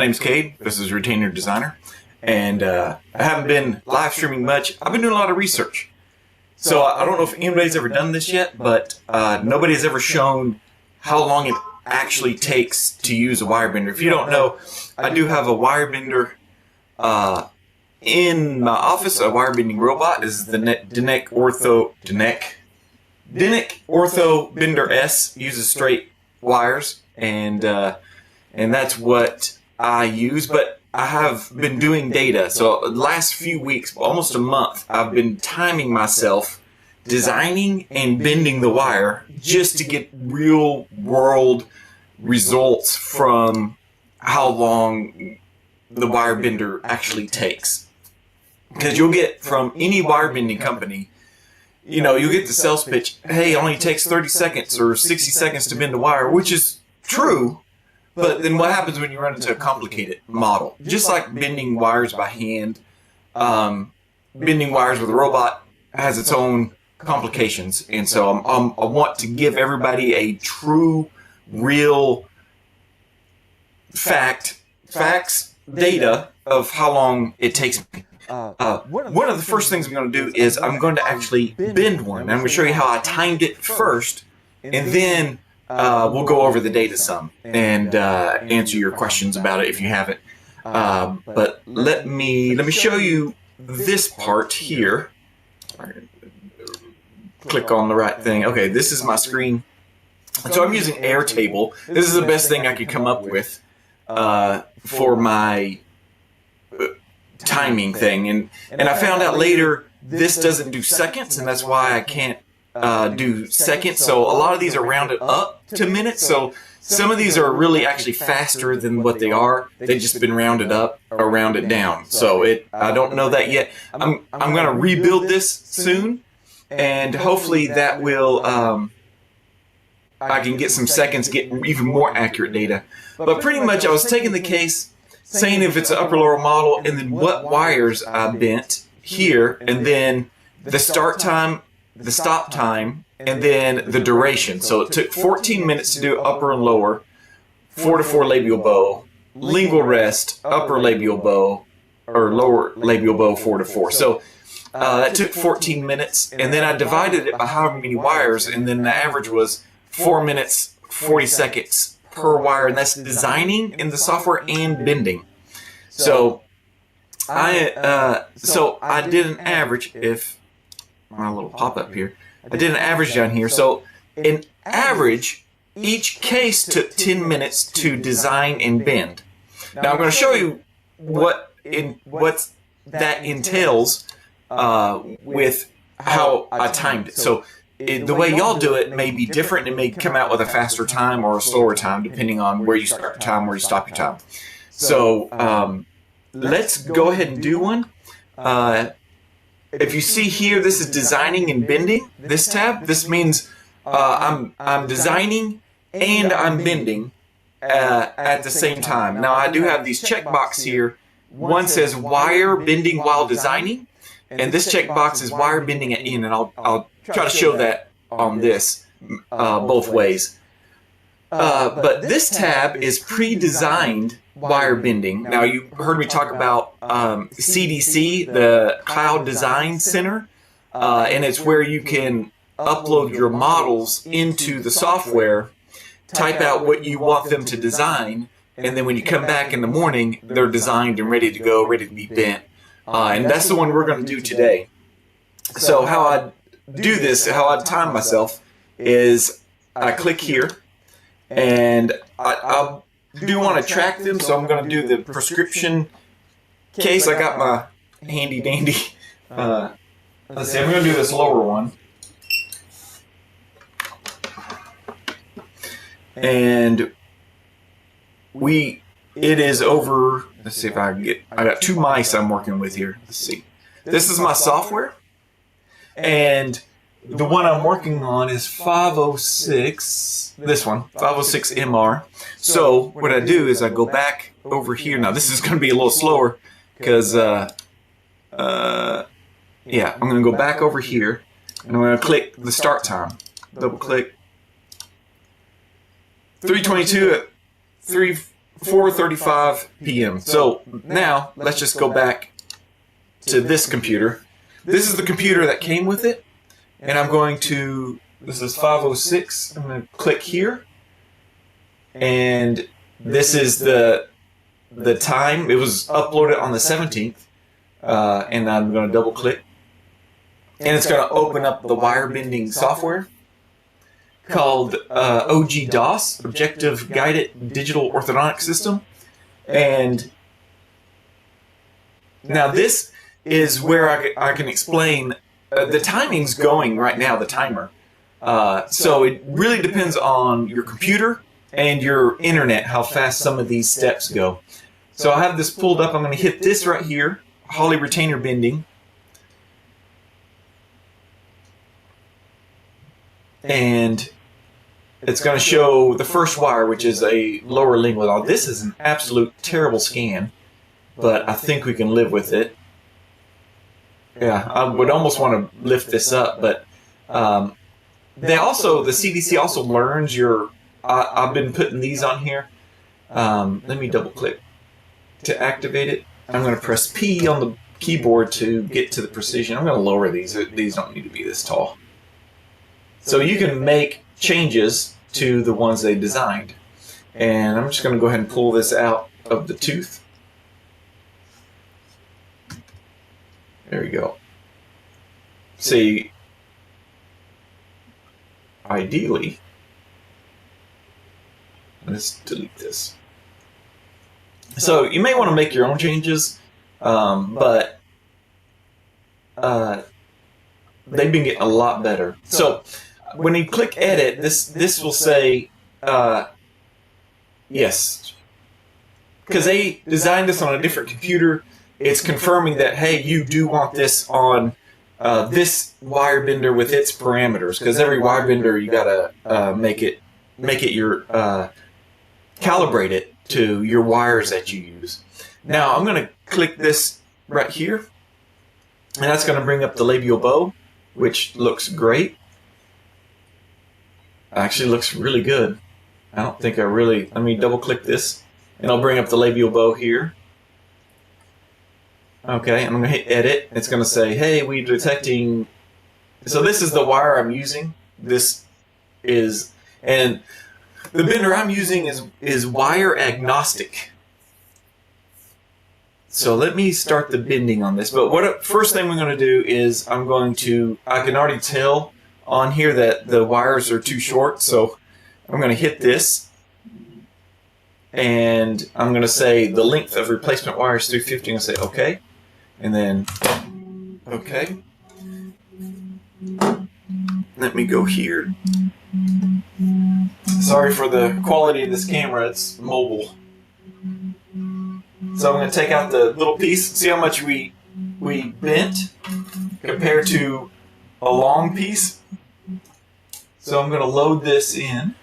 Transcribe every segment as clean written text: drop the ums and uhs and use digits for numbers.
name's Cade. This is Retainer Designer. And I haven't been live streaming much. I've been doing a lot of research. So I don't know if anybody's ever done this yet, but nobody has ever shown how long it actually takes to use a wire bender. If you don't know, I do have a wire bender in my office. A wire bending robot. This is the Denick Ortho Bender S. Uses straight wires, and that's what I use. But I have been doing data. So the last few weeks, almost a month, I've been timing myself, designing and bending the wire just to get real world results from how long the wire bender actually takes. Because you'll get from any wire bending company, you'll get the sales pitch, hey, it only takes 30 seconds or 60 seconds to bend a wire, which is true. But then what happens when you run into a complicated model? Just like bending wires by hand, bending wires with a robot has its own complications. And so I want to give everybody a true, real facts, data of how long it takes me. One of the first things I'm going to do is I'm going to actually bend one. And I'm going to show you how I timed it first, and then we'll go over the data some and answer your questions about it if you haven't. But let me show you this part here. Click on the right thing. Okay, this is my screen. So I'm using Airtable. This is the best thing I could come up with for my timing thing. And I found out later this doesn't do seconds, and that's why I can't do seconds. So a lot of these are rounded up to minutes. So some of these are really actually faster than what they are. They've just been rounded up or rounded down. So I don't know that yet. I'm going to rebuild this soon, and hopefully that will I can get some seconds, get even more accurate data. But pretty much I was taking the case, saying if it's an upper lower model, and then what wires I bent here, and then the start time, the stop time, and then the duration. So it took 14 minutes to do upper and lower, 4 to 4 labial bow, lingual rest, upper labial bow, or lower labial bow, 4 to 4. So that took 14 minutes, and then I divided it by however many wires, and then the average was 4 minutes, 40 seconds per wire, and that's designing in the software and bending. So I did an average, if my little pop-up here, I did an average down here. So in average, each case took 10 minutes to design and bend. Now I'm going to show you what that entails with how I timed it. So the way y'all do it may be different. It may come out with a faster time or a slower time, depending on where you start your time, where you stop your time. So let's go ahead and do one. If you see here, this is designing and bending, this tab. This means I'm designing and I'm bending at the same time. Now I do have these checkbox here. One says wire bending while designing, and this checkbox is wire bending at in, and I'll try to show that on this both ways. But this tab is pre-designed wire bending. Now you heard me talk about CDC, the Cloud Design Center, and it's where you can upload your models into the software, type out what you want them to design, and then when you come back in the morning, they're designed and ready to go, ready to be bent. And that's the one we're going to do today. So how I do this, how I time myself, is I click here, and I do want to track them, so I'm going to do the prescription case. I got my handy dandy. Let's see, I'm going to do this lower one. And it is over, let's see if I can get, I got 2 mice I'm working with here. Let's see. This is my software, and the one I'm working on is 506, this one, 506 MR. So what I do is I go back over here. Now this is going to be a little slower because, yeah, I'm going to go back over here, and I'm going to click the start time. Double click. 322 at 4:35 p.m. So now let's just go back to this computer. This is the computer that came with it, and I'm going to, this is 5:06. I'm going to click here, and this is the time. It was uploaded on the 17th, and I'm going to double click, and it's going to open up the wire bending software called OG-DOS, Objective Guided Digital Orthodontic System. And now this is where I can explain the timing's going right now, the timer. So it really depends on your computer and your internet, how fast some of these steps go. So I have this pulled up. I'm going to hit this right here, Holly retainer bending. And it's going to show the first wire, which is a lower lingual. Now, this is an absolute terrible scan, but I think we can live with it. Yeah, I would almost want to lift this up, but the CDC also learns your, I've been putting these on here. Let me double click to activate it. I'm going to press P on the keyboard to get to the precision. I'm going to lower these. These don't need to be this tall. So you can make changes to the ones they designed. And I'm just going to go ahead and pull this out of the tooth. There we go. See, ideally, let's delete this. So you may want to make your own changes, but they've been getting a lot better. So when you click edit, this will say yes, because they designed this on a different computer. It's confirming that, hey, you do want this on this wire bender with its parameters, because every wire bender you gotta make it your calibrate it to your wires that you use. Now I'm gonna click this right here, and that's gonna bring up the labial bow, which looks great. Actually looks really good. I don't think let me double click this, and I'll bring up the labial bow here. Okay, I'm going to hit edit. It's going to say, hey, we're detecting. So this is the wire I'm using. This is, and the bender I'm using is wire agnostic. So let me start the bending on this. But first thing we're going to do is I can already tell on here that the wires are too short. So I'm going to hit this, and I'm going to say the length of replacement wire is 350. I'm going to say OK. And then, okay. Let me go here. Sorry for the quality of this camera, it's mobile. So I'm going to take out the little piece, see how much we bent compared to a long piece. So I'm going to load this in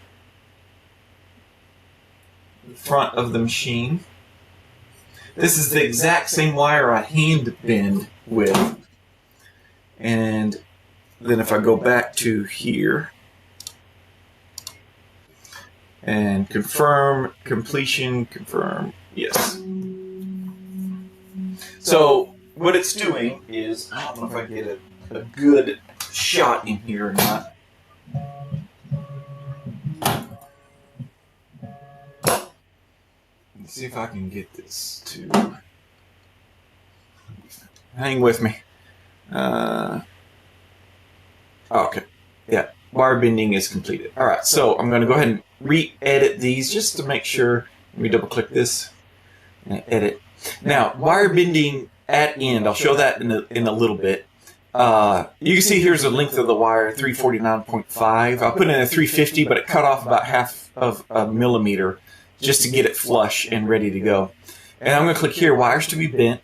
the front of the machine. This is the exact same wire I hand bend with. And then if I go back to here and confirm completion, confirm, yes. So what it's doing is, I don't know if I can get a good shot in here or not. Let's see if I can get this to hang with me. Okay, yeah, wire bending is completed. All right, so I'm going to go ahead and re-edit these just to make sure. Let me double click this and edit. Now, wire bending at end, I'll show that in a little bit. You can see here's the length of the wire, 349.5. I put in a 350, but it cut off about half of a millimeter just to get it flush and ready to go. And I'm going to click here, wires to be bent,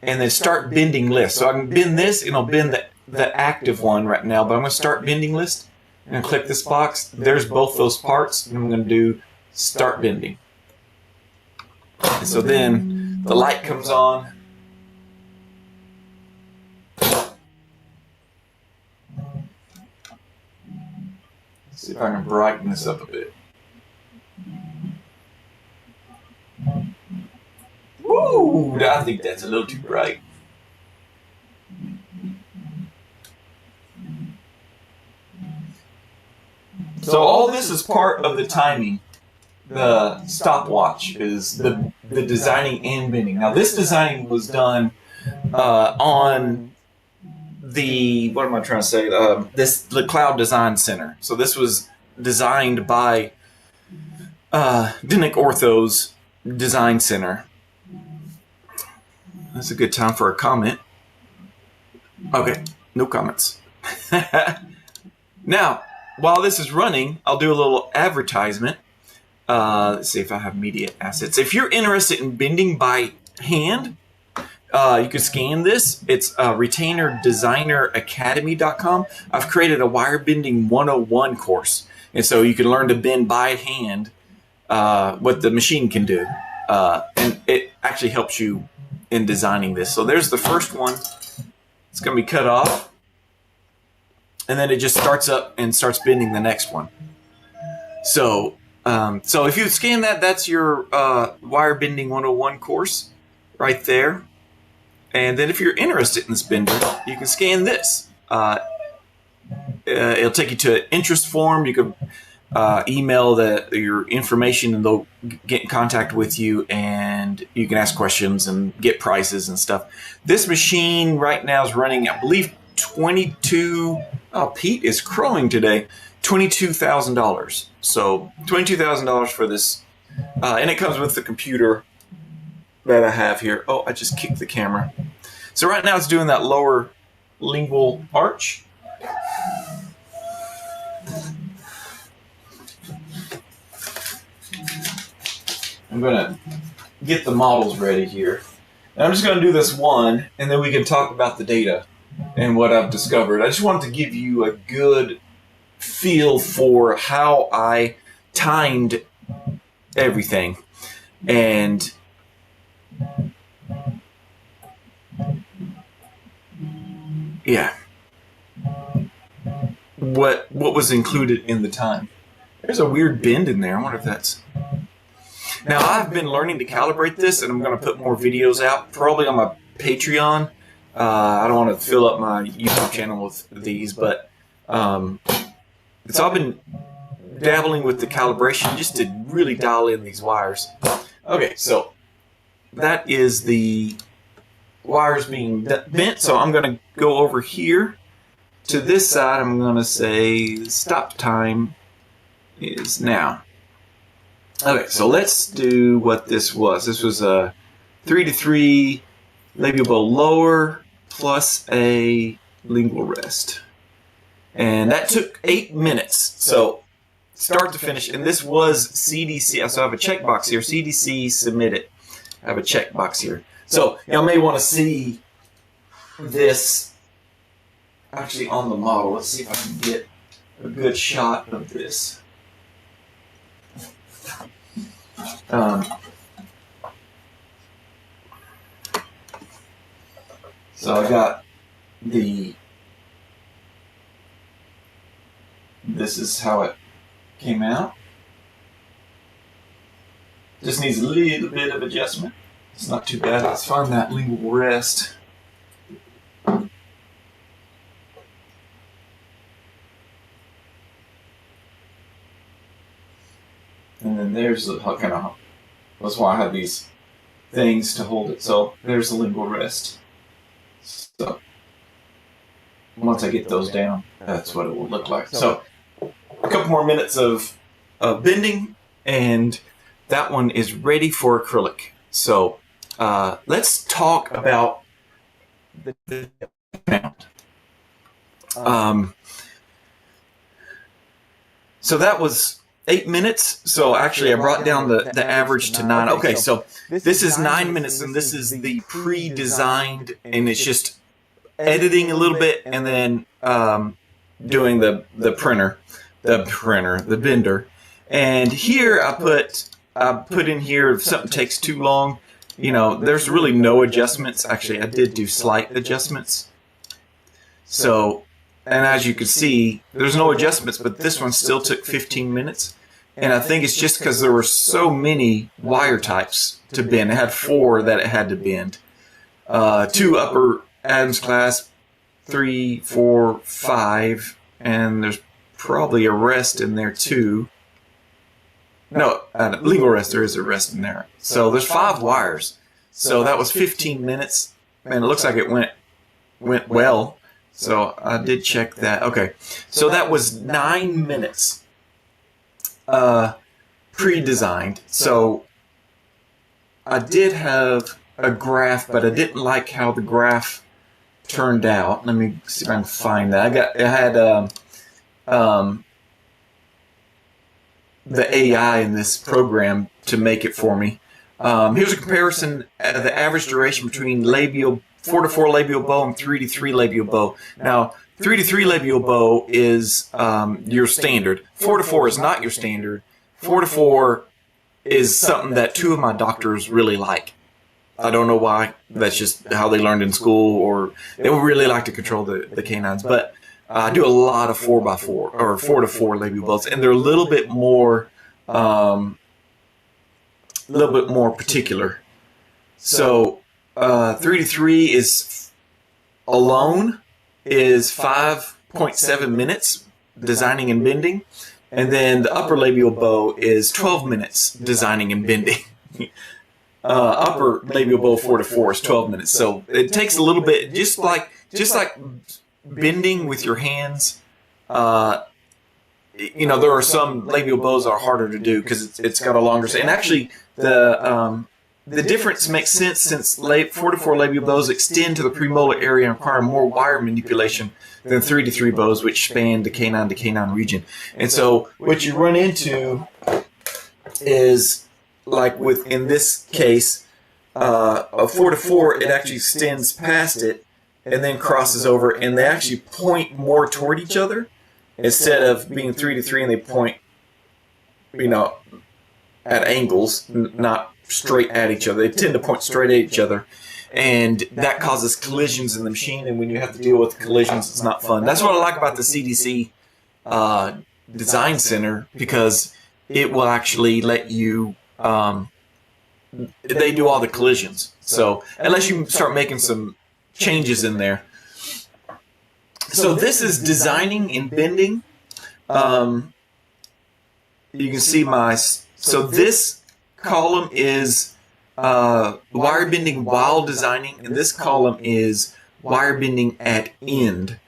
and then start bending list. So I can bend this, and I'll bend the active one right now, but I'm going to start bending list, and click this box. There's both those parts, and I'm going to do start bending. And so then the light comes on. Let's see if I can brighten this up a bit. Ooh, I think that's a little too bright. So all this is part of the timing. The stopwatch is the designing and bending. Now this designing was done on the, what am I trying to say? The Cloud Design Center. So this was designed by Dinick Ortho's Design Center. That's a good time for a comment. Okay, no comments. Now, while this is running, I'll do a little advertisement. Let's see if I have media assets. If you're interested in bending by hand, you can scan this. It's retainerdesigneracademy.com. I've created a wire bending 101 course. And so you can learn to bend by hand what the machine can do. And it actually helps you in designing this. So there's the first one. It's going to be cut off. And then it just starts up and starts bending the next one. So if you scan that, that's your wire bending 101 course right there. And then if you're interested in this bender, you can scan this. It'll take you to an interest form. You can email your information and they'll get in contact with you and you can ask questions and get prices and stuff. This machine right now is running, I believe, Pete is crowing today, $22,000. So $22,000 for this. And it comes with the computer that I have here. Oh, I just kicked the camera. So right now it's doing that lower lingual arch. I'm going to get the models ready here. And I'm just going to do this one, and then we can talk about the data and what I've discovered. I just wanted to give you a good feel for how I timed everything. And yeah, what was included in the time. There's a weird bend in there. I wonder if that's... Now, I've been learning to calibrate this, and I'm going to put more videos out, probably on my Patreon. I don't want to fill up my YouTube channel with these, but so I've been dabbling with the calibration just to really dial in these wires. Okay, so that is the wires being bent, so I'm going to go over here to this side. I'm going to say stop time is now. Okay, so let's do what this was. This was a 3 to 3 labial lower plus a lingual rest. And that took 8 minutes. So start to finish. And this was CDC. So I have a checkbox here. CDC submitted. I have a checkbox here. So y'all may want to see this actually on the model. Let's see if I can get a good shot of this. So I got this is how it came out. Just needs a little bit of adjustment. It's not too bad. Let's find that lingual rest. And then there's the kind of, that's why I have these things to hold it. So there's the lingual rest. So once I get those down, that's what it will look like. So a couple more minutes of bending, and that one is ready for acrylic. So let's talk about the amount. So that was 8 minutes. So actually I brought down the average to 9. Okay, so this is 9 minutes, and this is the pre-designed, and it's just editing a little bit and then doing the bender. And here I put in here, if something takes too long, you know, there's really no adjustments. Actually, I did do slight adjustments. So, and as you can see, there's no adjustments, but this one still took 15 minutes. And I think it's just because there were so many wire types to bend. It had 4 that it had to bend. 2 upper Adams class, 3, 4, 5, and there's probably a rest in there too. No, legal rest, there is a rest in there. So there's 5 wires. So that was 15 minutes. Man, it looks like it went well. So I did check that. Okay, so that was 9 minutes. Pre-designed. So I did have a graph, but I didn't like how the graph turned out. Let me see if I can find that. I had the AI in this program to make it for me. Here's a comparison of the average duration between 4-to-4 labial bow and 3-to-3 labial bow. Now, 3-to-3 labial bow is your standard. 4-to-4 is not your standard. 4-to-4 is something that 2 of my doctors really like. I don't know why. That's just how they learned in school, or they would really like to control the canines. But I do a lot of 4x4 or 4-to-4 labial bows, and they're a little bit more particular. So 3-to-3 is alone is 5.7 minutes designing and bending, and then the upper labial bow is 12 minutes designing and bending. Upper labial bow 4-to-4 is 12 minutes, so it takes a little bit, just like bending with your hands. You know, there are some labial bows that are harder to do because it's got a longer, and actually the difference makes sense since 4-to-4 labial bows extend to the premolar area and require more wire manipulation than 3-to-3 bows, which span the canine to canine region. And so what you run into is, like in this case, a 4-to-4, it actually extends past it and then crosses over, and they actually point more toward each other instead of being 3-to-3 and they point, you know, at angles, not straight at each other. They tend to point straight at each other, and that causes collisions in the machine, and when you have to deal with collisions, it's not fun. That's what I like about the CDC Design Center, because it will actually let you, they do all the collisions. So unless you start making some changes in there. So this is designing and bending. You can see so this column is wire bending while designing, and this column is wire bending at end.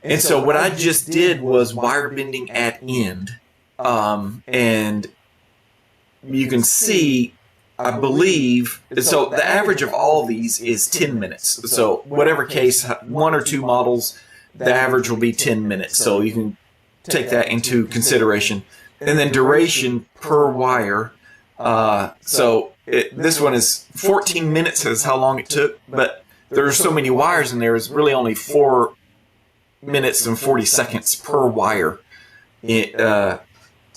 And so what I just did was wire bending at end. And you can see, I believe, so the average of all these is 10 minutes. So whatever case, 1 or 2 models, the average will be 10 minutes. So you can take that into consideration. And then duration per wire. This one is 14 minutes is how long it took, but there are so many wires in there, it's really only 4 minutes and 40 seconds per wire to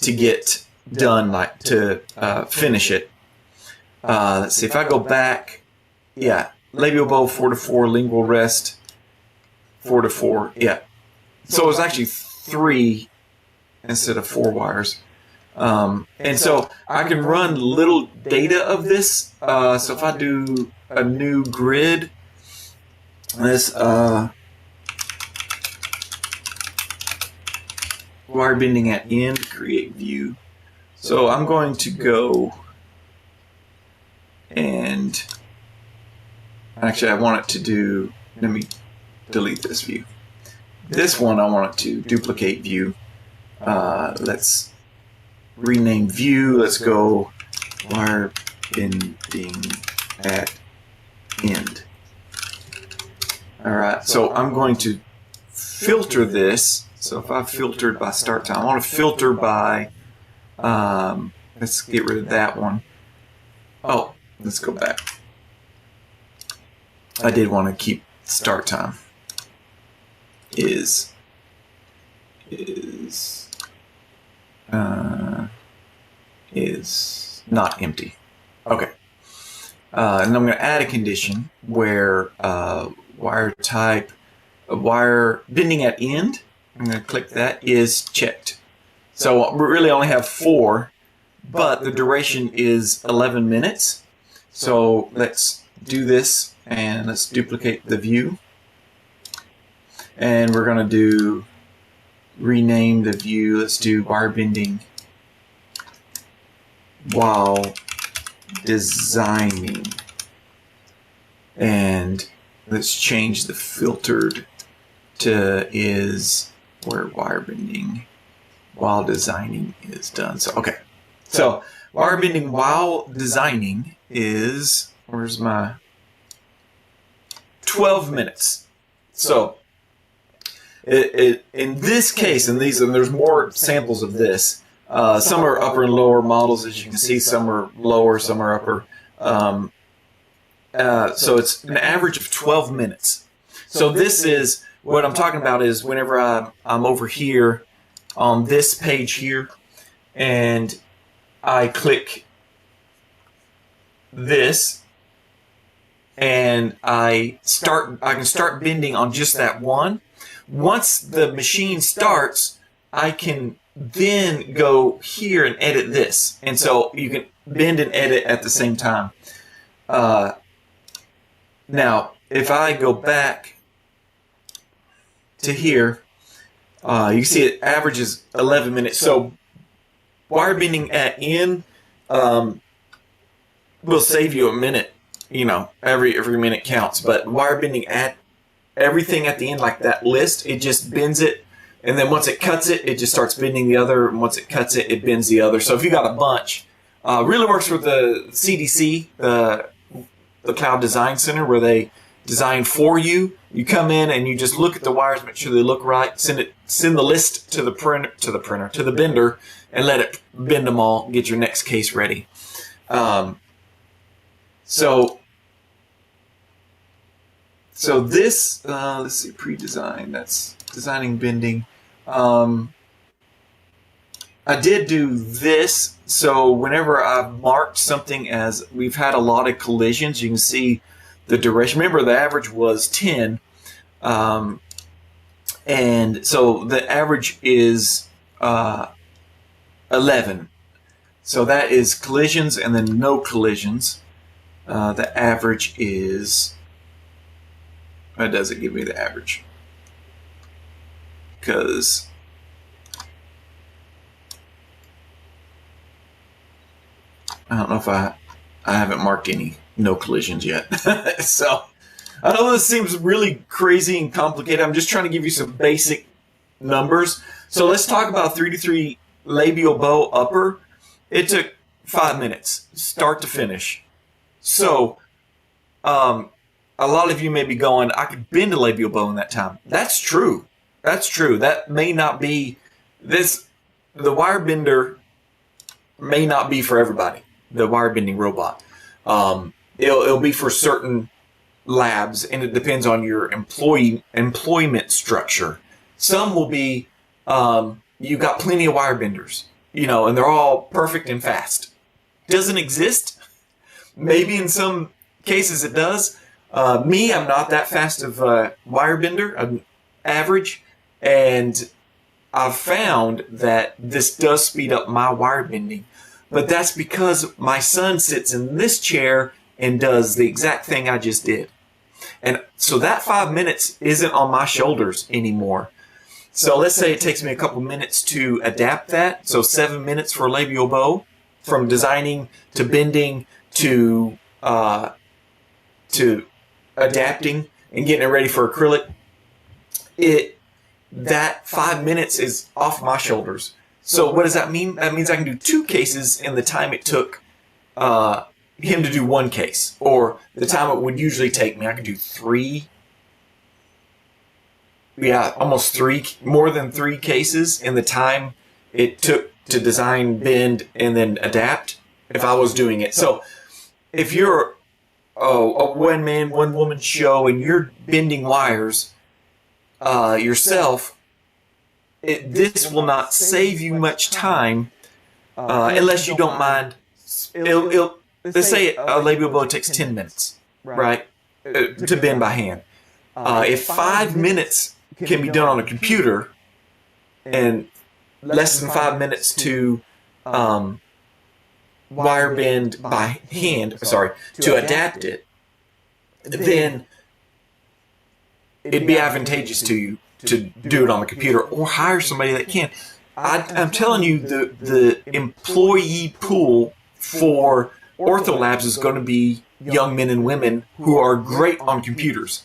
get done, like to finish it. Let's see, if I go back, yeah, labial bow 4-to-4, lingual rest 4-to-4, yeah. So it was actually 3 instead of 4 wires. And so I can run little data of this. So if I do a new grid, this wire bending at end, create view. So I'm going to go and actually I want it to do, let me delete this view. This one I want it to duplicate view. Let's rename view. Let's go wire bending at end. Alright, so I'm going to filter this. So if I filtered by start time, I want to filter by, let's get rid of that one. Oh, let's go back. I did want to keep start time. Is not empty. Okay. And I'm going to add a condition where wire type, wire bending at end, I'm going to click that, is checked. So we really only have 4, but the duration is 11 minutes. So let's do this, and let's duplicate the view. And we're going to rename the view. Let's do wire bending while designing. And let's change the filtered to is where wire bending while designing is done. So, okay. So, wire bending while designing is, where's my 12 minutes. So, in this case, and there's more samples of this. Some are upper and lower models, as you can see. Some are lower, some are upper. So it's an average of 12 minutes. So this is, what I'm talking about is whenever I'm over here on this page here, and I click this, and I can start bending on just that one. Once the machine starts, I can then go here and edit this. And so you can bend and edit at the same time. Now, if I go back to here, you can see it averages 11 minutes. So wire bending at end will save you a minute. You know, every minute counts. But wire bending at everything at the end, like that list, it just bends it. And then once it cuts it, it just starts bending the other. And once it cuts it, it bends the other. So if you got a bunch, really works with the CDC, the Cloud Design Center, where they design for you. You come in and you just look at the wires, make sure they look right. Send the list to the bender, and let it bend them all. Get your next case ready. So this, let's see, pre-design. That's designing bending. I did do this. So whenever I've marked something as we've had a lot of collisions, you can see the duration. Remember, the average was 10. And so the average is 11. So that is collisions and then no collisions. The average is... It doesn't give me the average. Because... I don't know if I haven't marked any no collisions yet. So I know this seems really crazy and complicated. I'm just trying to give you some basic numbers. So let's talk about 3-3 labial bow upper. It took 5 minutes, start to finish. So a lot of you may be going, I could bend a labial bow in that time. That's true. That's true. That may not be this. The wire bender may not be for everybody. The wire bending robot. It'll be for certain labs, and it depends on your employment structure. Some will be, you've got plenty of wire benders, you know, and they're all perfect and fast. Doesn't exist. Maybe in some cases it does. Me, I'm not that fast of a wire bender. I'm average, and I've found that this does speed up my wire bending. But that's because my son sits in this chair and does the exact thing I just did. And so that 5 minutes isn't on my shoulders anymore. So let's say it takes me a couple minutes to adapt that. So 7 minutes for labial bow, from designing to bending to adapting and getting it ready for acrylic. That 5 minutes is off my shoulders. So what does that mean? That means I can do 2 cases in the time it took him to do 1 case, or the time it would usually take me. I could do 3. Yeah, almost 3, more than 3 cases in the time it took to design, bend, and then adapt if I was doing it. So if you're a one-man, one-woman show and you're bending wires yourself, this will not save you much time unless you don't mind. Let's say a labial bow takes 10 minutes, right, to bend by hand. If 5 minutes can be done on a computer, and less than 5 minutes to wire bend by hand, to adapt it, then it'd be advantageous to you to do it on the computer or hire somebody that can. I'm telling you, the employee pool for Ortho Labs is going to be young men and women who are great on computers.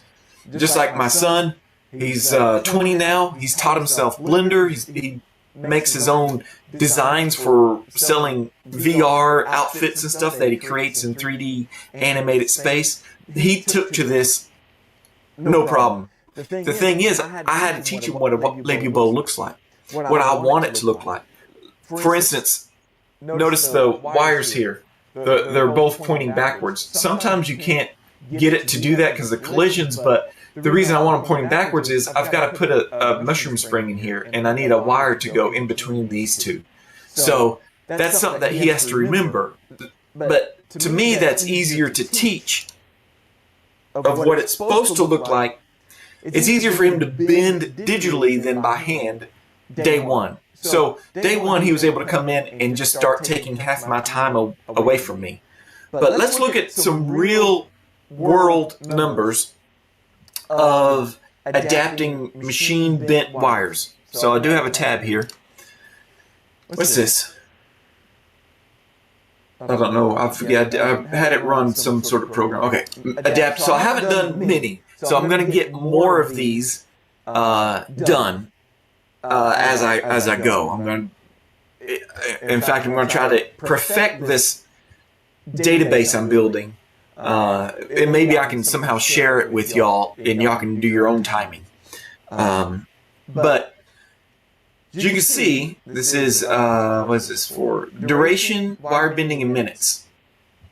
Just like my son, he's 20 now. He's taught himself Blender. He makes his own designs for selling VR outfits and stuff that he creates in 3D animated space. He took to this no problem. The thing is, I had to teach him what a labial bow looks like, what I want it to look like. For instance, notice the wires here. They're both pointing backwards. Sometimes you can't get it to do that because of the collisions, but the reason I want them pointing backwards is I've got to put a mushroom spring in here, and I need a wire to go in between these two. So that's something that he has to remember. But to me, that's easier to teach of what it's supposed to look like. It's easier for him to bend digitally than by hand day one. So day one, he was able to come in and just start taking half my time away from me. But let's look at some real world numbers of adapting machine bent wires. So I do have a tab here. What's this? I don't know. I forget. I had it run some sort of program. Okay, adapt. So I haven't done many. So I'm going to get more of these done as I go. I'm going. In fact, I'm going to try to perfect this database I'm building. And maybe I can somehow share it with y'all, and y'all can do your own timing. But as you can see, this is what is this for? Duration, wire bending, and minutes.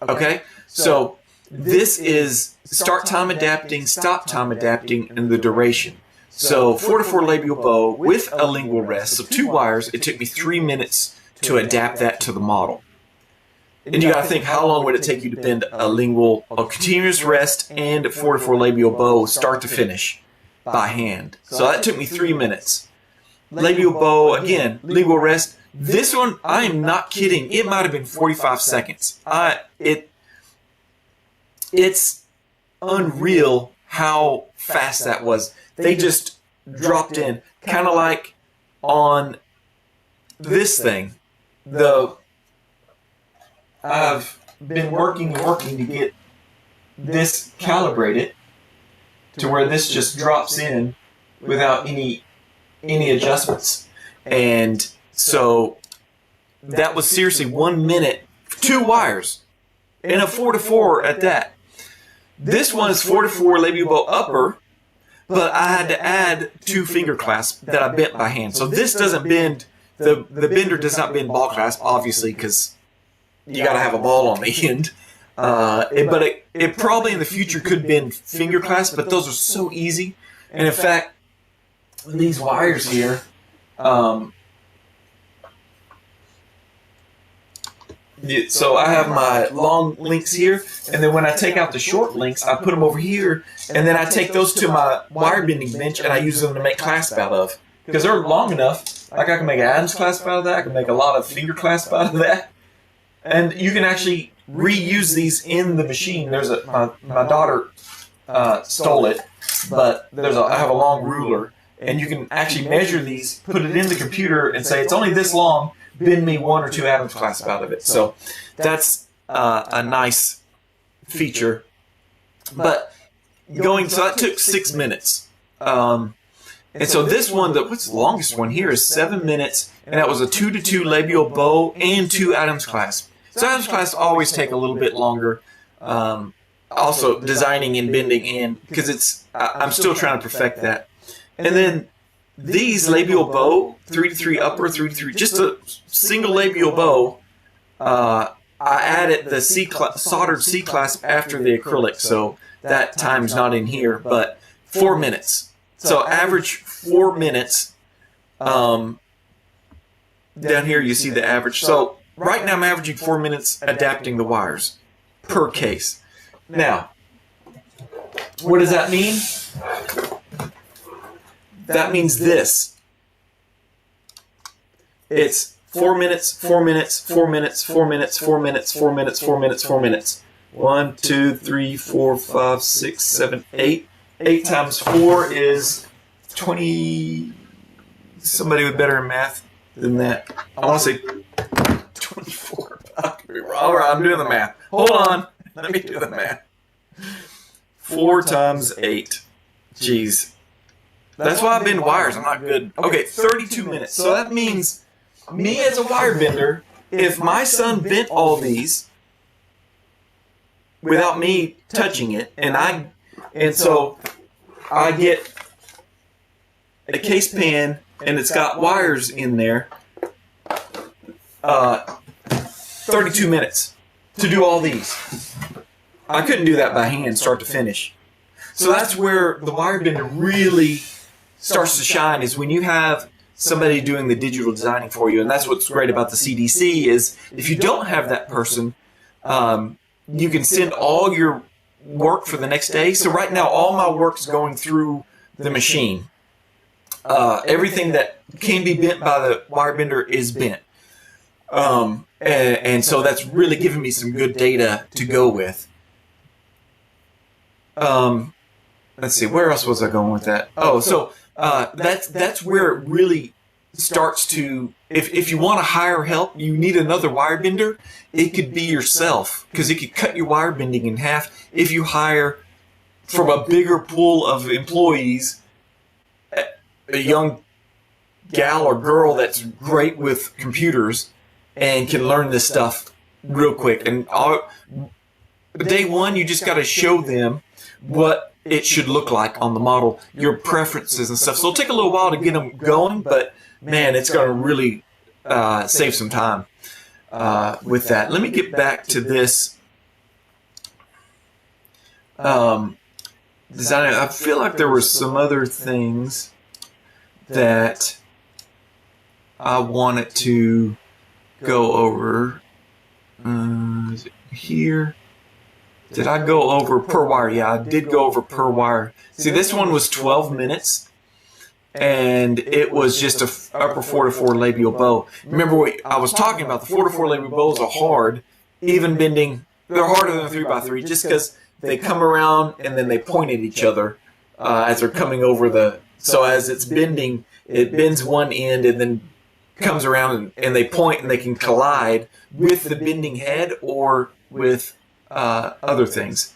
Okay, so this is start time adapting, stop time adapting, and the duration. So 4-to-4 labial bow with a lingual rest, so 2 wires. It took me 3 minutes to adapt that to the model. And you got to think, how long would it take you to bend a continuous rest and a 4-to-4 labial bow start to finish by hand? So that took me 3 minutes. Labial bow, again, lingual rest. This one, I am not kidding. It might have been 45 seconds. It's unreal how fast that was. They just dropped in, kind of like on this thing. I've been working to get this calibrated to where this just drops in without any adjustments. And so that was seriously 1 minute, 2 wires, and a 4-to-4 at that. This one is 4-to-4 labial bow upper, but I had to add 2 finger clasps that I bent by hand. So this doesn't bend, the bender does not bend ball clasp, obviously, because you got to have a ball on the end. But it probably in the future could bend finger clasp, but those are so easy. And in fact, these wires here, so I have my long links here, and then when I take out the short links, I put them over here, and then I take those to my wire bending bench, and I use them to make clasp out of. Because they're long enough, like I can make an Adam's clasp out of that, I can make a lot of finger clasp out of that. And you can actually reuse these in the machine. There's my daughter stole it, but I have a long ruler, and you can actually measure these, put it in the computer, and say it's only this long. Bend me 1 or 2 Adam's clasp out of it. So that's a nice feature. But so that took 6 minutes. And so this one, what's the longest one here is 7 minutes, and that was a 2-to-2 labial bow and 2 Adam's clasp. So Adam's clasp always take a little bit longer. Also designing and bending in, because I'm still trying to perfect that. And then these labial bow, 3-to-3 upper, 3-to-3, just a single labial bow. I added the soldered C clasp after the acrylic, so that time's not in here, but 4 minutes. So average 4 minutes. Down here you see the average. So right now I'm averaging 4 minutes adapting the wires per case. Now, what does that mean? That means this. it's 4 minutes, 4 minutes, 4 minutes, 4 minutes, 4 minutes, 4 minutes, 4 minutes, 4 minutes. 1, 2, 3, 4, 5, 6, 7, 8. 8 times 4 is 20. Somebody with better math than that. I want to say 24. I could be wrong. All right, I'm doing the math. Hold on. Let me do the math. 4 times 8. Jeez. That's why I bend wires. I'm not good. Okay, 32 minutes. So that means me as a wire bender, if my son bent all these without me touching it, and so I get a case pan and it's got wires in there, 32 minutes to do all these. I couldn't do that by hand, start to finish. So that's where the wire bender really starts to shine, is when you have somebody doing the digital designing for you. And that's what's great about the CDC is if you don't have that person, you can send all your work for the next day. So right now, all my work's going through the machine. Everything that can be bent by the wire bender is bent. And so that's really giving me some good data to go with. Let's see, where else was I going with that? Oh, so that's where it really starts to, if you want to hire help, you need another wire bender, it could be yourself, because it could cut your wire bending in half if you hire from a bigger pool of employees a young gal or girl that's great with computers and can learn this stuff real quick. And day one, you just got to show them what it should look like on the model, your preferences and stuff. So it'll take a little while to get them going, but man, it's going to really save some time with that. Let me get back to this design. I feel like there were some other things that I wanted to go over. Here. Did I go over per wire? Yeah, I did go over per wire. See, this one was 12 minutes, and it was just a upper 4-to-4 labial bow. Remember what I was talking about? The 4-to-4 labial bows are hard, even bending. They're harder than a 3x3 just because they come around and then they point at each other as they're coming over the. So as it's bending, it bends one end and then comes around and they point and they can collide with the bending head or with other things.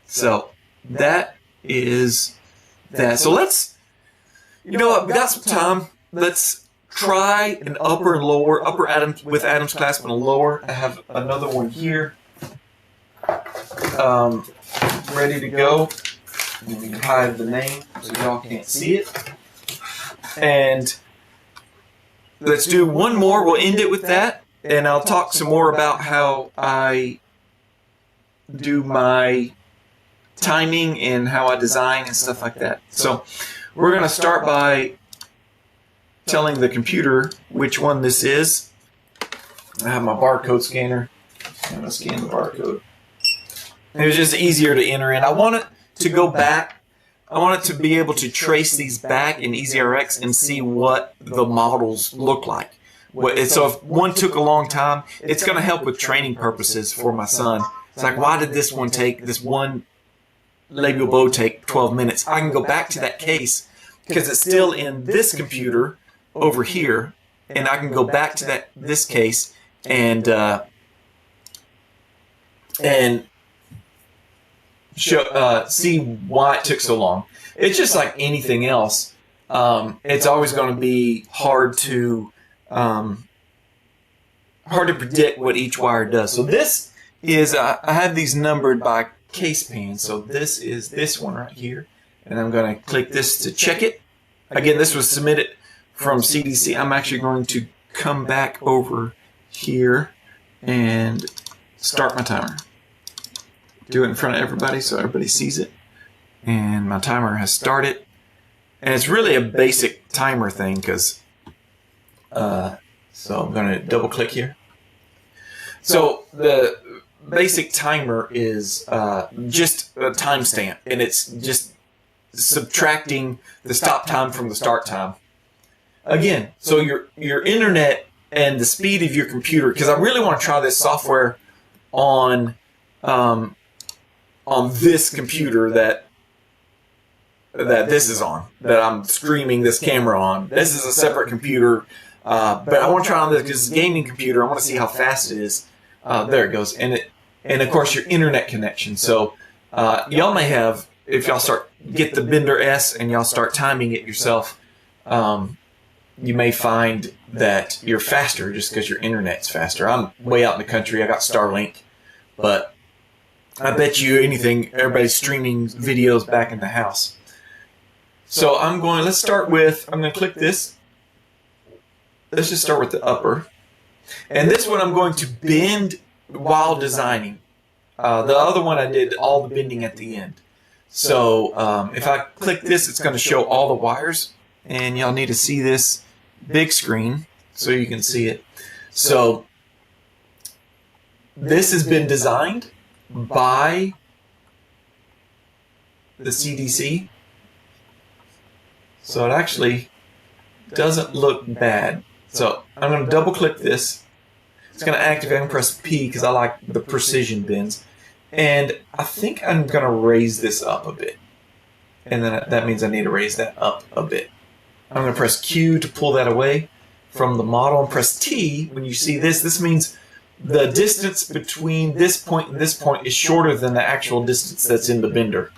So that is that. So let's, you know what, we got some time. Let's try an upper and lower, upper Adams with Adams clasp and a lower. I have another one here ready to go. And we can hide the name so y'all can't see it. And let's do one more. We'll end it with that. And I'll talk some more about how I do my timing and how I design and stuff like that. So we're going to start by telling the computer which one this is. I have my barcode scanner. I'm going to scan the barcode. It was just easier to enter in. I want it to go back. I want it to be able to trace these back in EasyRx and see what the models look like. So if one took a long time, it's going to help with training purposes for my son. It's like, why did this one labial bow take 12 minutes? I can go back to that case because it's still in this computer over here, and I can go back to this case and see why it took so long. It's just like anything else. It's always going to be hard to predict what each wire does. So this is, I have these numbered by case pan. So this is this one right here. And I'm going to click this to check it. Again, this was submitted from CDC. I'm actually going to come back over here and start my timer. Do it in front of everybody so everybody sees it. And my timer has started. And it's really a basic timer thing because, so I'm going to double click here. So the basic timer is just a timestamp, and it's just subtracting the stop time from the start time. Again, so your internet and the speed of your computer, because I really want to try this software on this computer that this is on, that I'm streaming this camera on. This is a separate computer, but I want to try on this because it's a gaming computer. I want to see how fast it is. There it goes, and of course your internet connection. So y'all may have, if y'all get the Bender S and y'all start timing it yourself, you may find that you're faster just because your internet's faster. I'm way out in the country. I got Starlink, but I bet you anything, everybody's streaming videos back in the house. So let's start with, I'm going to click this. Let's just start with the upper. And this one I'm going to bend while designing. The other one I did all the bending at the end. So if I click this, it's going to show all the wires. And y'all need to see this big screen so you can see it. So this has been designed by the CDC. So it actually doesn't look bad. So I'm going to double click this. It's going to activate. I'm going to press P because I like the precision bends. And I think I'm going to raise this up a bit. And then that means I need to raise that up a bit. I'm going to press Q to pull that away from the model, and press T when you see this. This means the distance between this point and this point is shorter than the actual distance that's in the bender.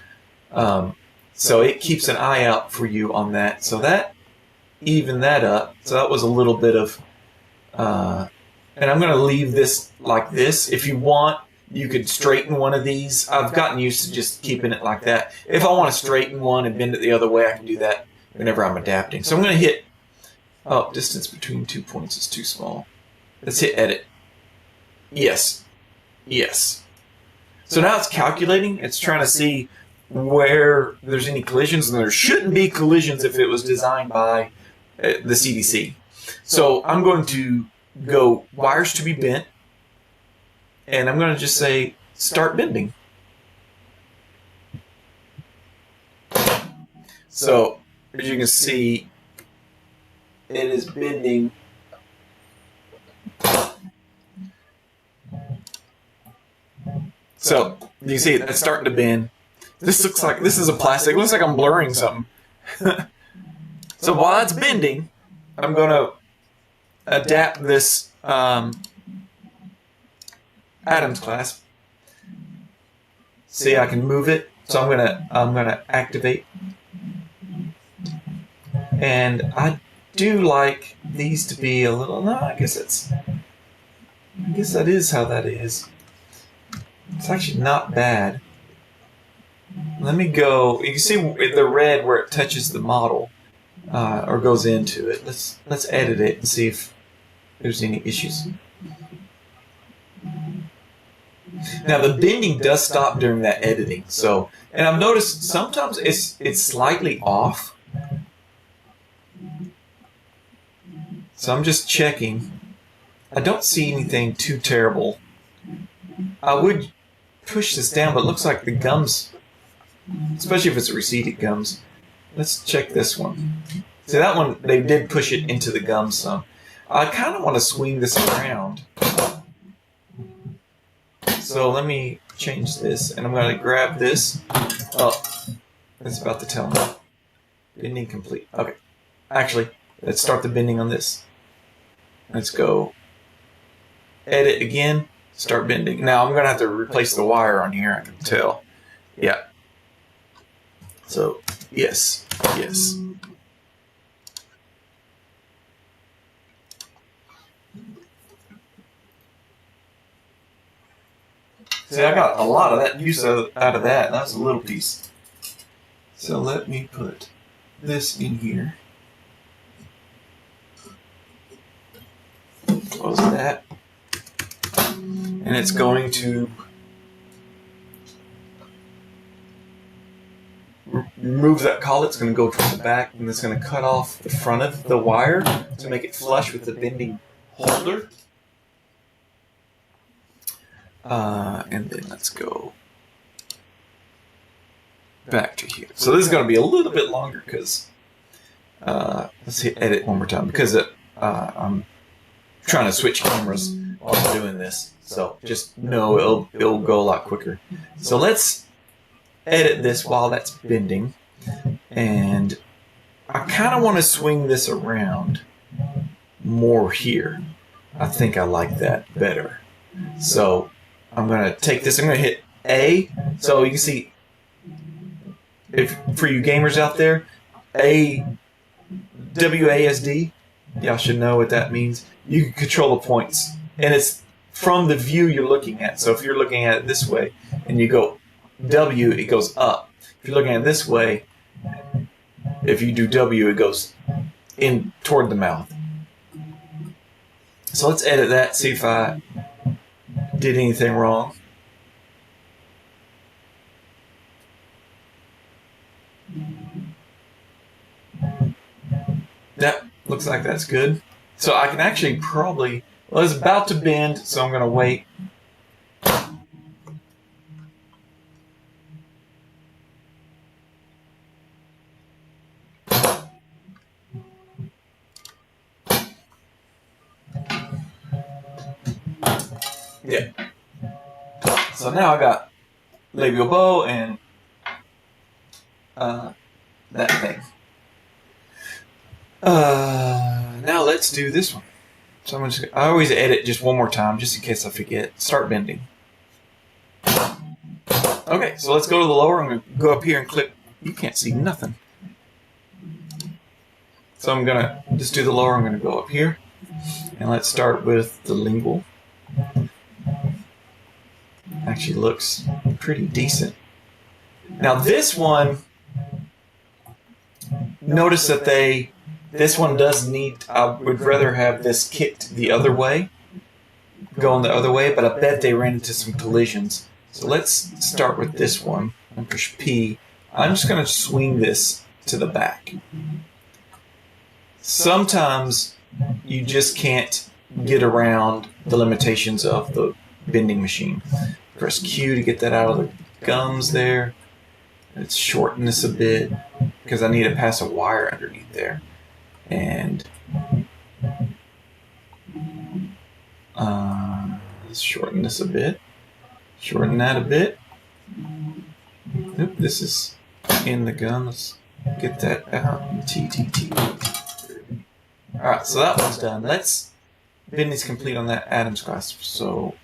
So it keeps an eye out for you on that. So that evened that up. So that was a little bit of, and I'm going to leave this like this. If you want, you could straighten one of these. I've gotten used to just keeping it like that. If I want to straighten one and bend it the other way, I can do that whenever I'm adapting. So I'm going to hit, distance between 2 points is too small. Let's hit edit. Yes. Yes. So now it's calculating. It's trying to see where there's any collisions, and there shouldn't be collisions if it was designed by the CDC. So I'm going to go wires to be bent, and I'm going to just say start bending. So as you can see, it is bending. So you can see it's starting to bend. This looks like this is a plastic. It looks like I'm blurring something. So while it's bending, I'm going to adapt this Adams clasp. See, I can move it. So I'm gonna activate. And I do like these to be a little. No, I guess that is how that is. It's actually not bad. Let me go. You can see the red where it touches the model, or goes into it. Let's edit it and see if there's any issues. Now the bending does stop during that editing. So, and I've noticed sometimes it's slightly off. So I'm just checking. I don't see anything too terrible. I would push this down, but it looks like the gums, especially if it's receded gums. Let's check this one. See, that one, they did push it into the gums some. I kind of want to swing this around. So let me change this, and I'm going to grab this. Oh, it's about to tell me. Bending complete. Okay. Actually, let's start the bending on this. Let's go edit again, start bending. Now I'm going to have to replace the wire on here, I can tell. Yeah. So, yes, yes. See, I got a lot of that use out of that. That's a little piece. So let me put this in here. Close that. And it's going to remove that collet. It's going to go toward the back, and it's going to cut off the front of the wire to make it flush with the bending holder. And then let's go back to here. So this is going to be a little bit longer because let's hit edit one more time because I'm trying to switch cameras while I'm doing this. So just know it'll go a lot quicker. So let's edit this while that's bending, and I kind of want to swing this around more here. I think I like that better. So I'm going to take this, I'm going to hit A. So you can see, if for you gamers out there, WASD, y'all should know what that means. You can control the points, and it's from the view you're looking at. So if you're looking at it this way and you go W, it goes up. If you're looking at it this way, if you do W, it goes in toward the mouth. So let's edit that, see if I did anything wrong. That looks like that's good. So I can actually probably, well, it's about to bend, so I'm going to wait. Yeah. So now I got labial bow and that thing. Now let's do this one. So I always edit just one more time just in case I forget. Start bending. Okay, so let's go to the lower. I'm going to go up here and click. You can't see nothing. So I'm going to just do the lower. I'm going to go up here. And let's start with the lingual. Actually looks pretty decent. Now this one, notice that this one does need, I would rather have this kicked the other way, going the other way, but I bet they ran into some collisions. So let's start with this one and push P. I'm just going to swing this to the back. Sometimes you just can't get around the limitations of the bending machine. Press Q to get that out of the gums there. Let's shorten this a bit because I need to pass a wire underneath there. And let's shorten this a bit. Shorten that a bit. Oop, this is in the gum. Let's get that out. T. Alright, so that one's done. Let's bend is complete on that Adams clasp. So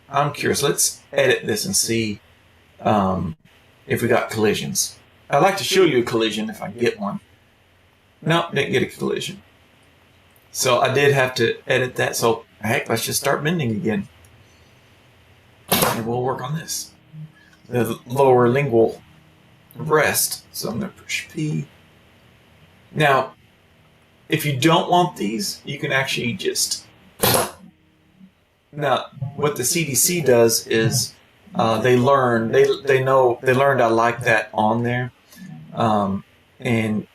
I'm curious. Let's edit this and see if we got collisions. I'd like to show you a collision if I get one. Nope, didn't get a collision. So I did have to edit that. So heck, let's just start bending again. And we'll work on this. The lower lingual rest. So I'm going to push P. Now, if you don't want these, you can actually just... Now, what the CDC does is they learned I like that on there. And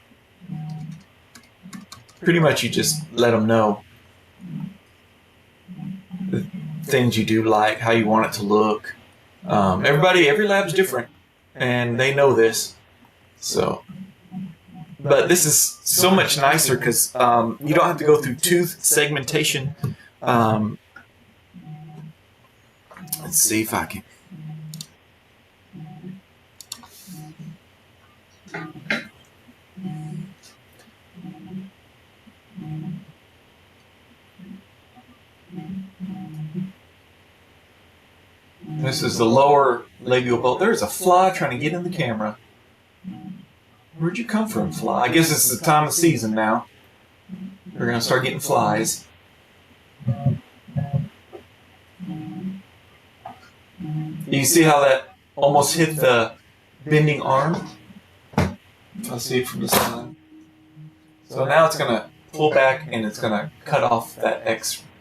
pretty much you just let them know the things you do like, how you want it to look. Every lab's different, and they know this. So, but this is so much nicer because you don't have to go through tooth segmentation. Let's see if I can. This is the lower labial bowl. There's a fly trying to get in the camera. Where'd you come from, fly? I guess it's the time of season now. We're going to start getting flies. You see how that almost hit the bending arm? I'll see it from the side. So now it's going to pull back and it's going to cut off that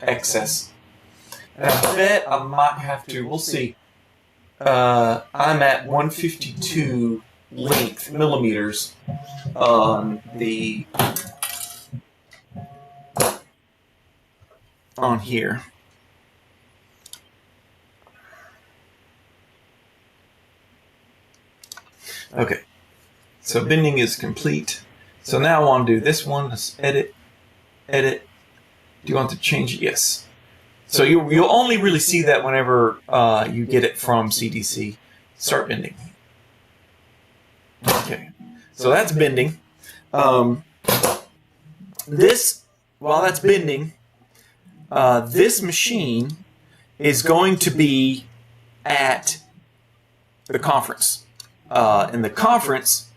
excess. And I bet I might have to, we'll see. I'm at 152 millimeters on here. Okay, So bending is complete. So now I want to do this one. Let's edit. Edit. Do you want to change it? Yes. So you'll only really see that whenever you get it from CDC. Start bending. Okay. So that's bending. While that's bending, this machine is going to be at the conference. In the conference,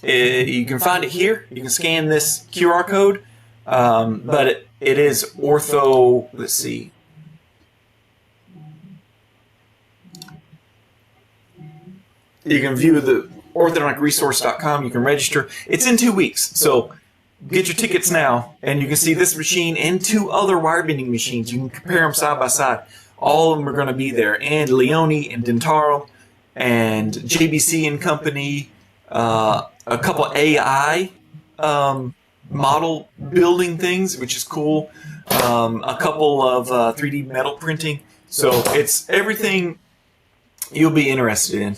you can find it here. You can scan this QR code, but it is ortho. Let's see. You can view the orthodonticresource.com. You can register. It's in 2 weeks, so get your tickets now, and you can see this machine and 2 other wire bending machines. You can compare them side by side. All of them are going to be there, and Leone and Dentaro and JBC and Company, a couple AI model building things, which is cool, a couple of 3D metal printing. So it's everything you'll be interested in.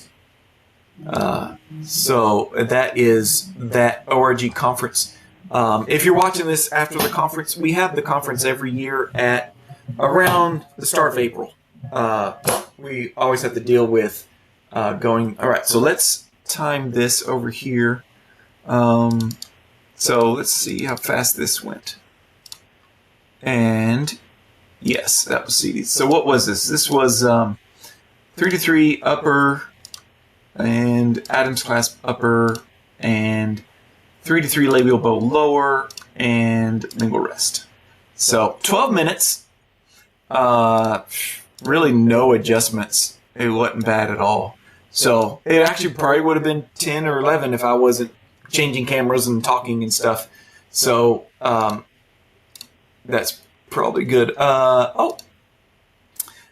So that is that ORG conference. If you're watching this after the conference, we have the conference every year at around the start of April. We always have to deal with going. All right, so let's time this over here. So let's see how fast this went. And yes, that was CD. So what was this? This was 3 to 3 upper and Adams clasp upper and 3 to 3 labial bow lower and lingual rest. So 12 minutes. Really no adjustments. It wasn't bad at all. So it actually probably would have been 10 or 11 if I wasn't changing cameras and talking and stuff. So that's probably good. Oh,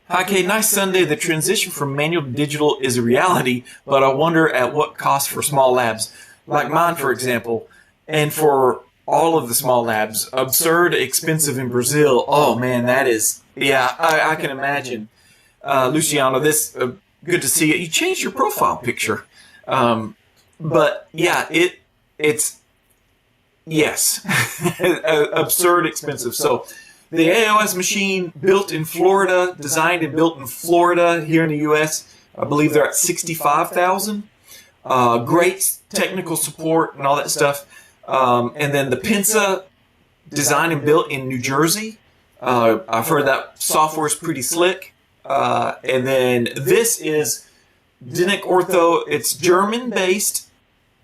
hi Kay, nice Sunday. The transition from manual to digital is a reality, but I wonder at what cost for small labs like mine, for example, and for all of the small labs. Absurd expensive in Brazil. Oh man, that is, yeah, I can imagine. Luciano, this good to see it. You changed your profile picture, but yeah, it's yes, absurd expensive. So the AOS machine built in Florida, designed and built in Florida here in the U.S. I believe they're at $65,000. Great technical support and all that stuff. And then the Pinsa, designed and built in New Jersey. I've heard that software is pretty slick. And then this is Dinic Ortho. It's German-based,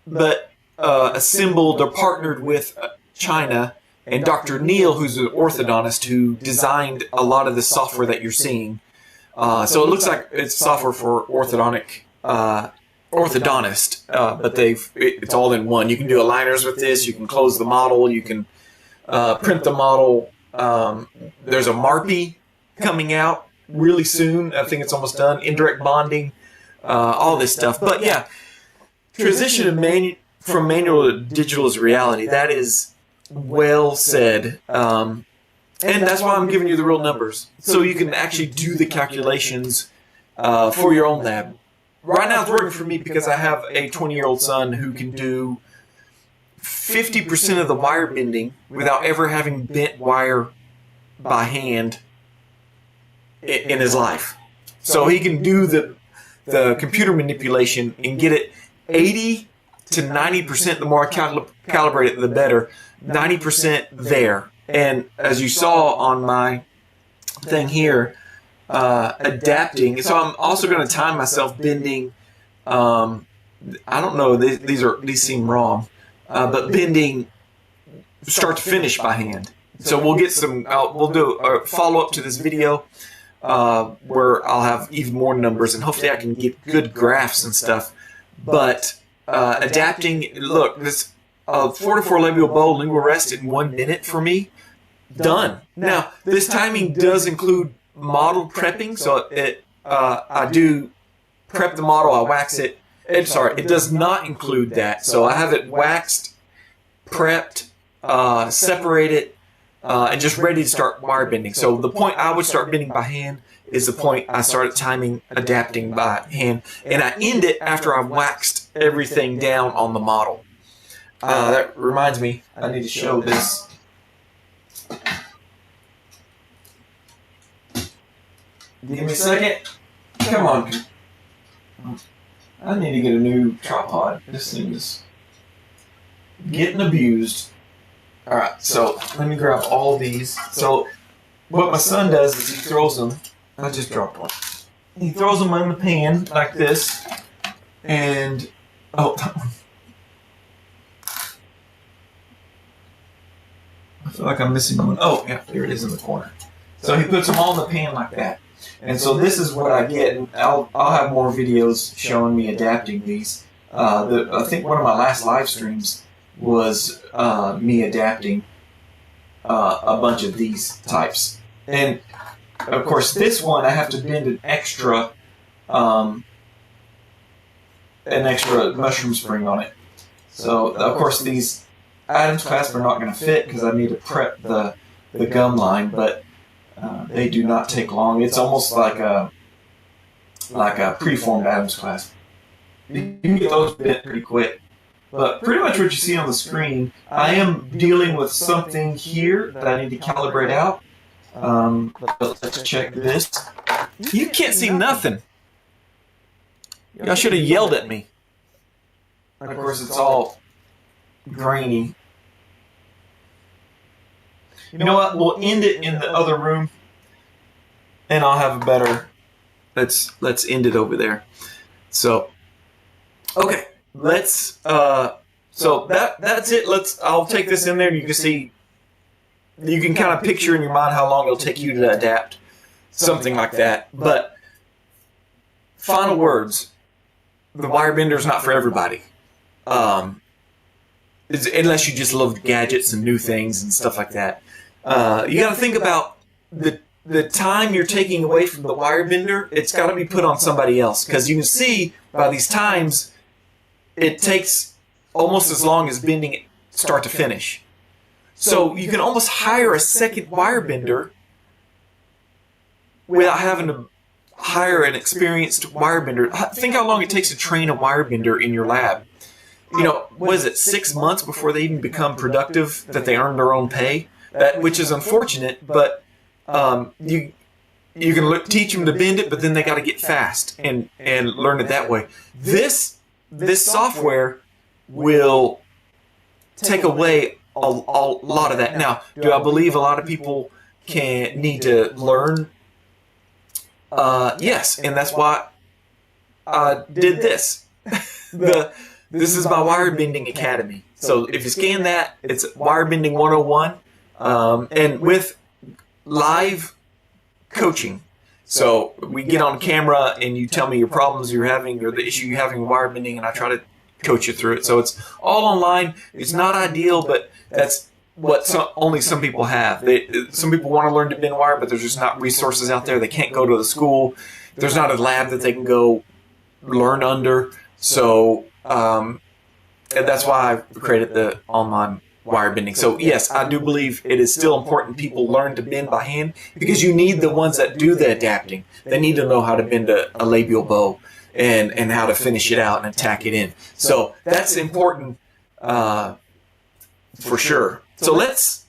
but assembled or partnered with China. And Dr. Neil, who's an orthodontist, who designed a lot of the software that you're seeing. So it looks like it's software for orthodontic orthodontist, but it's all in one. You can do aligners with this. You can close the model. You can print the model. There's a MARPI coming out really soon. I think it's almost done. Indirect bonding, all this stuff. But yeah, transition from manual to digital is reality. That is well said. And that's why I'm giving you the real numbers, so you can actually do the calculations for your own lab. Right now it's working for me because I have a 20-year-old son who can do 50% of the wire bending without ever having bent wire by hand in his life. So he can do the computer manipulation and get it 80 to 90%. The more I calibrate it, the better. 90% there. And as you saw on my thing here, adapting. So I'm also going to time myself bending. I don't know. These seem wrong, but bending start to finish by hand. So we'll get some. We'll do a follow up to this video where I'll have even more numbers, and hopefully I can get good graphs and stuff. But adapting. Look, this 4-to-4 labial bow lingual rest in 1 minute for me. Done. Now this timing does include model prepping, so I do prep the model, I wax it. It does not include that. So I have it waxed, prepped, separated, and just ready to start wire bending. So the point I would start bending by hand is the point I started timing adapting by hand, and I end it after I've waxed everything down on the model. That reminds me, I need to show this. Give me a second. Come on. I need to get a new tripod. This thing is getting abused. Alright, so let me grab all these. So what my son does is he throws them. I just dropped one. He throws them in the pan like this. And, oh, that one. I feel like I'm missing one. Oh, yeah, there it is in the corner. So he puts them all in the pan like that. And so this is what I get. And I'll have more videos showing me adapting these. I think one of my last live streams was me adapting a bunch of these types. And of course this one I have to bend an extra mushroom spring on it. So of course these Adams clasps are not going to fit because I need to prep the gum line, but they do not take long. It's almost like a preformed Adams clasp. You can get those bent pretty quick. But pretty much what you see on the screen, I am dealing with something here that I need to calibrate out. But let's check this. You can't see nothing. Y'all should have yelled at me. Of course, it's all grainy. You know what? We'll end it in the other room, and I'll have a better. Let's end it over there. So, okay. Let's so that's it. I'll take this in there and you can see, you can kind of picture in your mind how long it'll take you to adapt something like that. But final words, the wire bender is not for everybody. Unless you just love gadgets and new things and stuff like that. You got to think about the time you're taking away from the wire bender. It's got to be put on somebody else, because you can see by these times it takes almost as long as bending it start to finish. So you can almost hire a second wire bender without having to hire an experienced wire bender. Think how long it takes to train a wire bender in your lab. You know, what is it, 6 months before they even become productive, that they earn their own pay? Which is unfortunate, but you can teach them to bend it, but then they got to get fast and learn it that way. This software will take away a lot of that. Now, do I believe a lot of people need to learn? Yes, and that's why I did this. This is my Wire Bending Academy. So if you scan that, it's Wire Bending 101, and with live coaching. So we get on camera and you tell me your problems you're having or the issue you're having with wire bending, and I try to coach you through it. So it's all online. It's not ideal, but that's what only some people have. Some people want to learn to bend wire, but there's just not resources out there. They can't go to the school. There's not a lab that they can go learn under. So and that's why I created the online wire bending. So yes, I do believe it is still important people learn to bend by hand, because you need the ones that do the adapting. They need to know how to bend a labial bow and how to finish it out and tack it in. So that's important for sure. So let's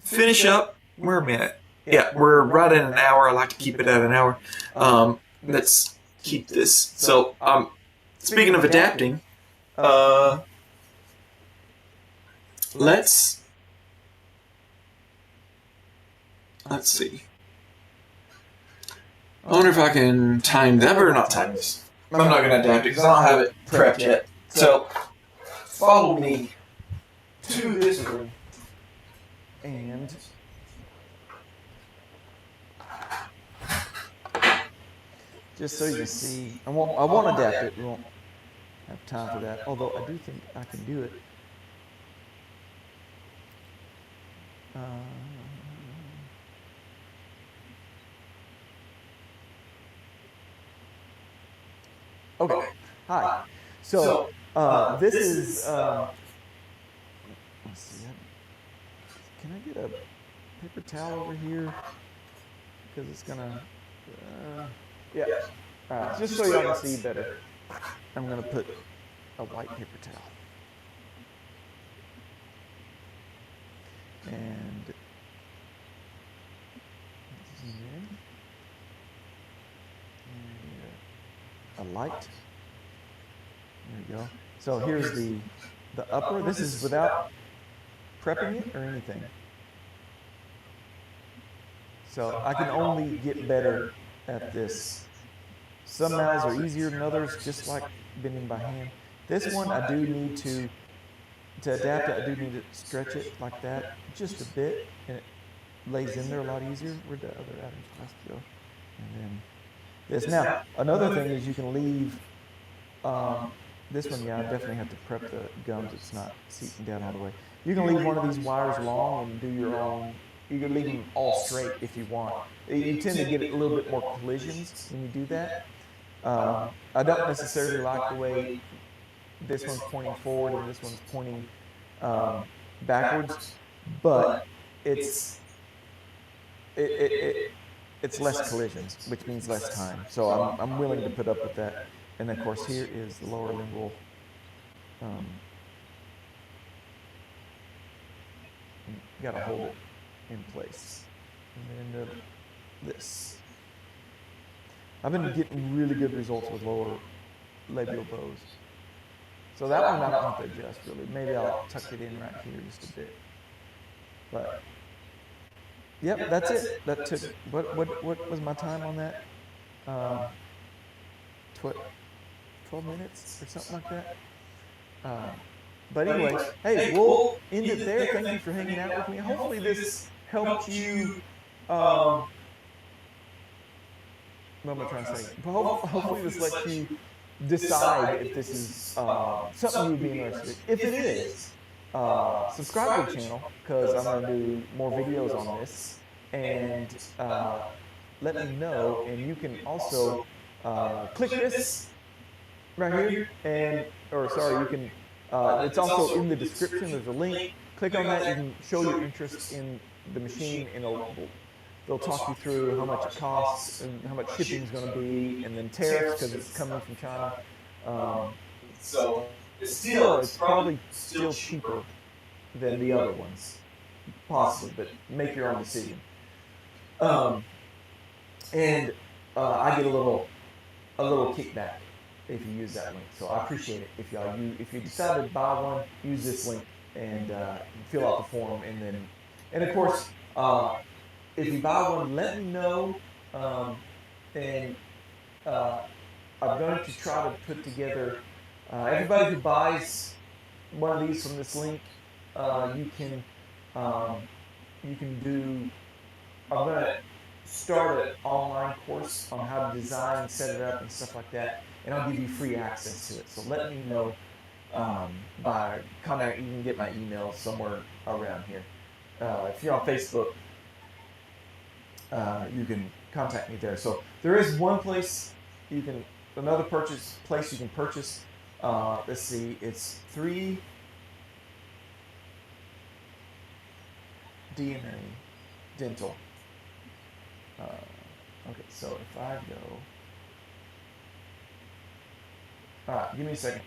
finish up. Where am I at? Yeah, we're right at an hour. I like to keep it at an hour. Let's keep this. So speaking of adapting, let's see. I wonder if I can time that. I better not time this. I'm not going to adapt it because I don't have it prepped yet. So follow me to this room. And just so you see, I won't adapt it. We won't have time for that. Although I do think I can do it. Okay. Hi. So this is. Let's see. Can I get a paper towel over here? Because it's gonna. Yeah. All right, just so y'all can see better, I'm going to put a white paper towel. And zoom in. And a light. There you go. So here's the upper. This is without prepping it or anything. So I can only get better at this. Some mouths are easier than others, just like bending by hand. This one I do need to adapt it. I do need to stretch it like that just a bit, and it lays in there a lot easier. Where'd the other Adam's clasp go? And then this. Now another thing is you can leave this one. Yeah, I definitely have to prep the gums. It's not seating down all the way. You can leave one of these wires long and do your own. You can leave them all straight if you want. You tend to get a little bit more collisions when you do that. I don't necessarily like the way this one's pointing forward and this one's pointing backwards, but it's less collisions, which means less time. So I'm willing to put up with that. And of course, here is the lower lingual. You got to hold it in place. And then this. I've been getting really good results with lower labial bows. So that one I don't have to adjust really. Maybe I'll tuck it in right here just a bit. But yep, that's it. That took what was my time on that? 12 minutes or something like that. But anyway, hey, we'll end it there. Thank you for hanging out with me. Hopefully this helped you. What am I trying to say? Hopefully this lets you decide if this is something you would be interested in. If it is, subscribe to the channel because I'm going to do more videos on this, and let me know. And you can also click this right here, you can. It's also in the description. There's a link. Click on that. You can show your interest in the machine, and they'll talk you through how much it costs and how much shipping is going to be, and then tariffs because it's coming from China. So it's probably still cheaper than the other ones, possibly, but make your own decision. And I get a little kickback if you use that link, so I appreciate it. If you decide to buy one, use this link and fill out the form, and of course. If you buy one, let me know, and I'm going to try to put together, everybody who buys one of these from this link, you can do, I'm going to start an online course on how to design and set it up and stuff like that, and I'll give you free access to it. So let me know by contact. You can get my email somewhere around here. If you're on Facebook, you can contact me there. So there is one place another place you can purchase. Let's see, it's 3 DNA Dental. Okay, so if I go, all right, give me a second.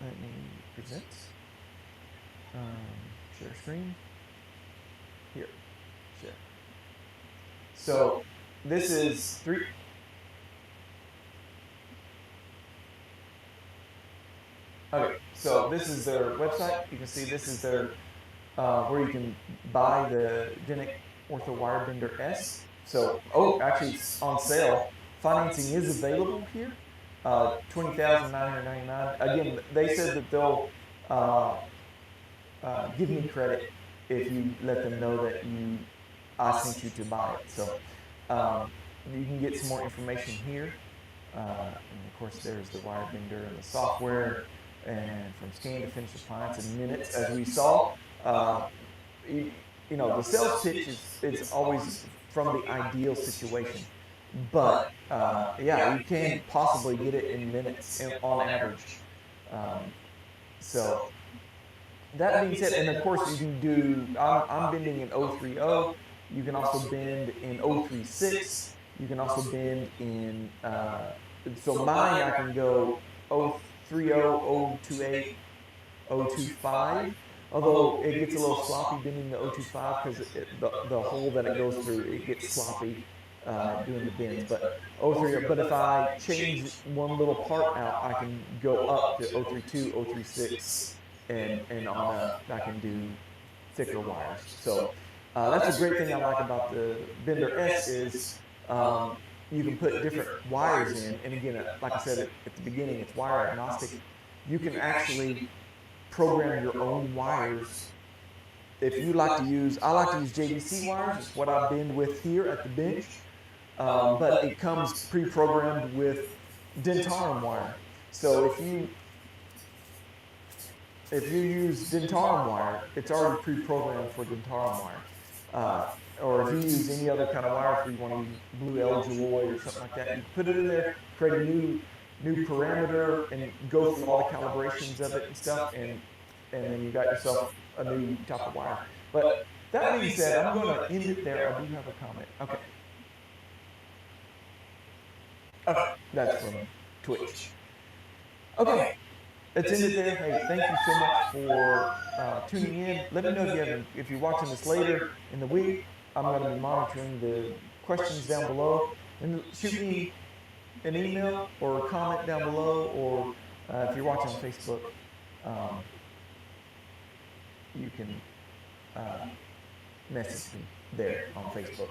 Let me present. Share screen. Here, share. So this is 3. Okay, so this is their website. You can see this is their where you can buy the Denic Ortho Wirebender S. So actually it's on sale. Financing is available here. $20,999. Again, they said that they'll give me credit if you let them know that I sent you to buy it. So you can get some more information here. And of course, there's the wire bender and the software, and from scan to finish appliance in minutes, as we saw. The sales pitch is always from the ideal situation, but you can possibly get it in minutes on average. So that being said, and of course you can do. I'm bending in 030. You can also bend in 036. You can also bend in, so mine I can go 030, 028, 025. Although it gets a little sloppy bending the 025 because the hole that it goes through, it gets sloppy doing the bends. But 030, but if I change one little part out, I can go up to 032, 036, and I can do thicker wires. So that's a great thing I like about the Bender S is you can put different wires in. And again, like I said at the beginning, it's wire agnostic. You can actually program your own wires. If you like to use, I like to use JVC wires. It's what I bend with here at the bench. But it comes pre-programmed with Dentarum wire. So if you use Dentarum wire, it's already pre-programmed for Dentarum wire. Or if you use any other kind of wire, if you want to use blue L-Jaloy or something like that, you put it in there, create a new parameter, and go through all the calibrations of it and stuff, and then you got yourself a new type of wire. But that being said, I'm going to end it there. I do have a comment. Okay. That's from Twitch. Okay. Let's end it there. Hey, thank you so much for tuning in. Let me know if you're watching this later in the week. I'm going to be monitoring the questions down below, and shoot me an email or a comment down below, or if you're watching on Facebook, you can message me there on Facebook,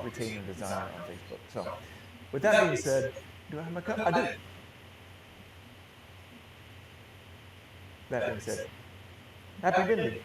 Retainer Designer on Facebook. So, with that being said, do I have my cup? I do. That being said, happy vending.